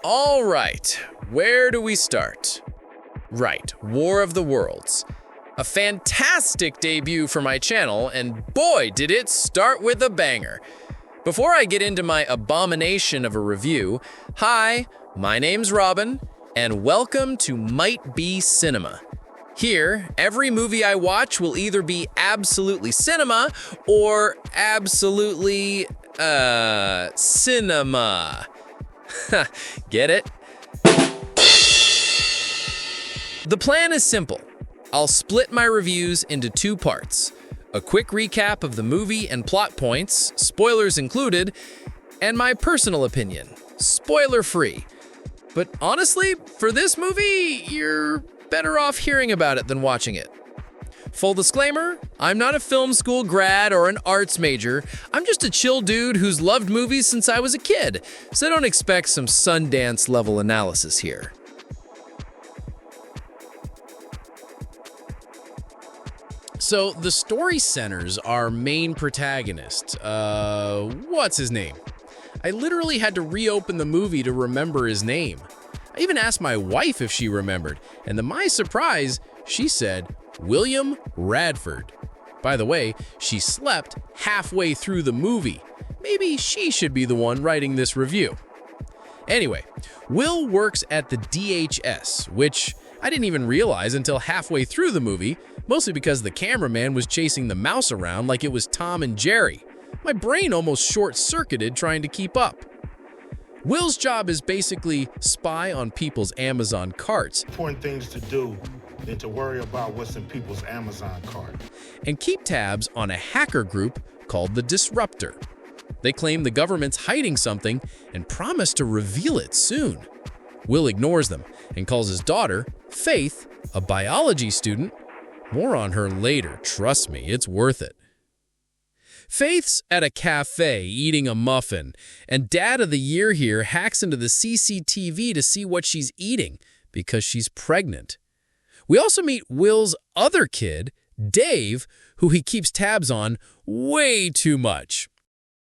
All right, where do we start? Right, War of the Worlds. A fantastic debut for my channel, and boy, did it start with a banger. Before I get into my abomination of a review, hi, my name's Robin, and welcome to Might Be Cinema. Here, every movie I watch will either be absolutely cinema or absolutely, cinema. Get it? The plan is simple. I'll split my reviews into two parts. A quick recap of the movie and plot points, spoilers included, and my personal opinion, spoiler-free. But honestly, for this movie, you're better off hearing about it than watching it. Full disclaimer, I'm not a film school grad or an arts major. I'm just a chill dude who's loved movies since I was a kid, so don't expect some Sundance-level analysis here. So, the story centers our main protagonist. What's his name? I literally had to reopen the movie to remember his name. I even asked my wife if she remembered, and to my surprise, she said William Radford. By the way, she slept halfway through the movie. Maybe she should be the one writing this review. Anyway, Will works at the DHS, which I didn't even realize until halfway through the movie, mostly because the cameraman was chasing the mouse around like it was Tom and Jerry. My brain almost short-circuited trying to keep up. Will's job is basically spy on people's Amazon carts. Important things to do than to worry about what's in people's Amazon cart. And keep tabs on a hacker group called the Disruptor. They claim the government's hiding something and promise to reveal it soon. Will ignores them and calls his daughter, Faith, a biology student. More on her later, trust me, it's worth it. Faith's at a cafe eating a muffin, and Dad of the Year here hacks into the CCTV to see what she's eating because she's pregnant. We also meet Will's other kid, Dave, who he keeps tabs on way too much.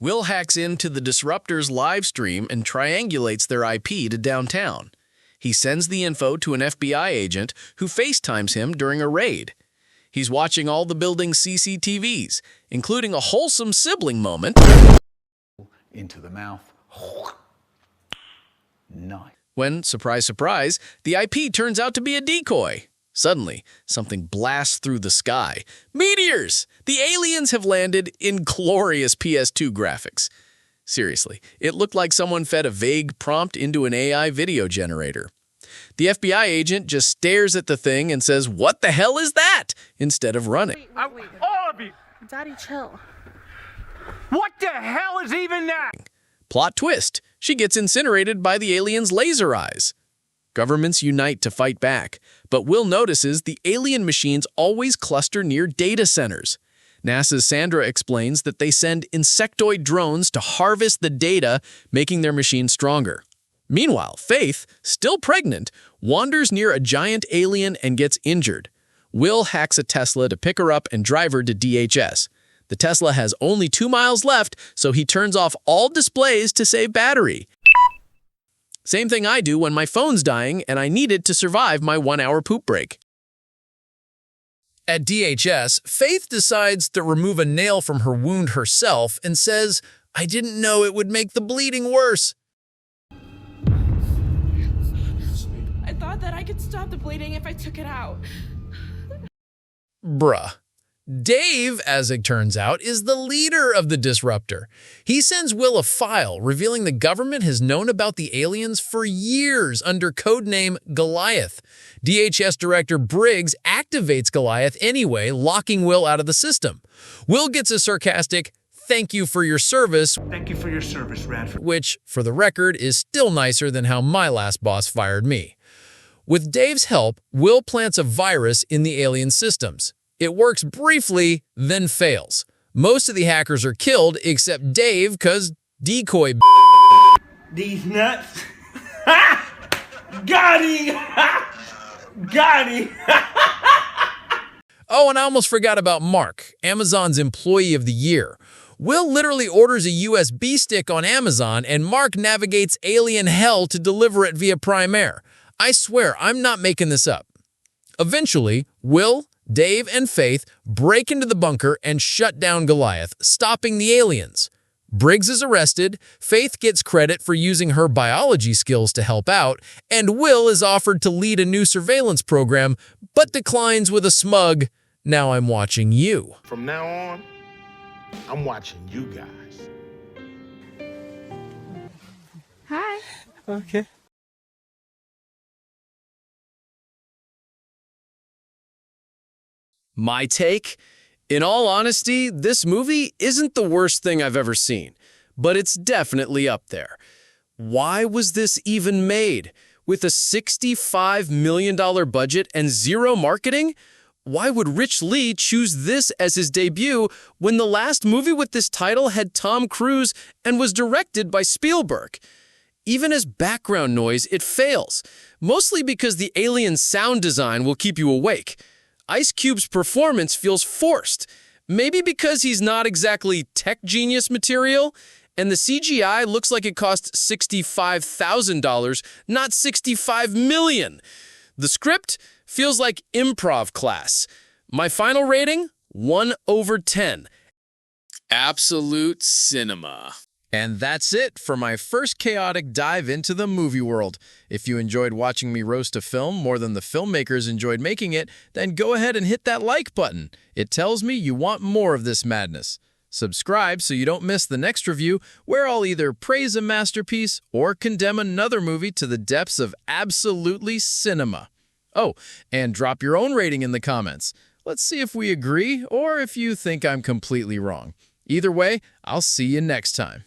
Will hacks into the Disruptor's live stream and triangulates their IP to downtown. He sends the info to an FBI agent who FaceTimes him during a raid. He's watching all the building's CCTVs, including a wholesome sibling moment. Into the mouth. Nice. When, surprise, surprise, the IP turns out to be a decoy. Suddenly, something blasts through the sky. Meteors! The aliens have landed in glorious PS2 graphics. Seriously, it looked like someone fed a vague prompt into an AI video generator. The FBI agent just stares at the thing and says, "What the hell is that?" instead of running. Wait. All of you! Daddy, chill. What the hell is even that? Plot twist. She gets incinerated by the aliens' laser eyes. Governments unite to fight back, but Will notices the alien machines always cluster near data centers. NASA's Sandra explains that they send insectoid drones to harvest the data, making their machines stronger. Meanwhile, Faith, still pregnant, wanders near a giant alien and gets injured. Will hacks a Tesla to pick her up and drive her to DHS. The Tesla has only 2 miles left, so he turns off all displays to save battery. Same thing I do when my phone's dying and I need it to survive my 1-hour poop break. At DHS, Faith decides to remove a nail from her wound herself and says, "I didn't know it would make the bleeding worse." I thought that I could stop the bleeding if I took it out. Bruh. Dave, as it turns out, is the leader of the Disruptor. He sends Will a file revealing the government has known about the aliens for years under codename Goliath. DHS Director Briggs activates Goliath anyway, locking Will out of the system. Will gets a sarcastic, "Thank you for your service," Thank you for your service, Radford. which, for the record, is still nicer than how my last boss fired me. With Dave's help, Will plants a virus in the alien systems. It works briefly, then fails. Most of the hackers are killed except Dave, cause decoy. These nuts. Got him! Got him! Oh, and I almost forgot about Mark, Amazon's Employee of the Year. Will literally orders a USB stick on Amazon, and Mark navigates alien hell to deliver it via Prime Air. I swear, I'm not making this up. Eventually, Will, Dave, and Faith break into the bunker and shut down Goliath, stopping the aliens. Briggs is arrested, Faith gets credit for using her biology skills to help out, and Will is offered to lead a new surveillance program, but declines with a smug, "Now I'm watching you." From now on, I'm watching you guys. Hi. Okay. My take? In all honesty, this movie isn't the worst thing I've ever seen, but it's definitely up there. Why was this even made? With a $65 million budget and zero marketing? Why would Rich Lee choose this as his debut when the last movie with this title had Tom Cruise and was directed by Spielberg? Even as background noise, it fails, mostly because the alien sound design will keep you awake. Ice Cube's performance feels forced, maybe because he's not exactly tech genius material, and the CGI looks like it cost $65,000, not $65 million. The script feels like improv class. My final rating, 1/10. Absolute cinema. And that's it for my first chaotic dive into the movie world. If you enjoyed watching me roast a film more than the filmmakers enjoyed making it, then go ahead and hit that like button. It tells me you want more of this madness. Subscribe so you don't miss the next review, where I'll either praise a masterpiece or condemn another movie to the depths of absolutely cinema. Oh, and drop your own rating in the comments. Let's see if we agree or if you think I'm completely wrong. Either way, I'll see you next time.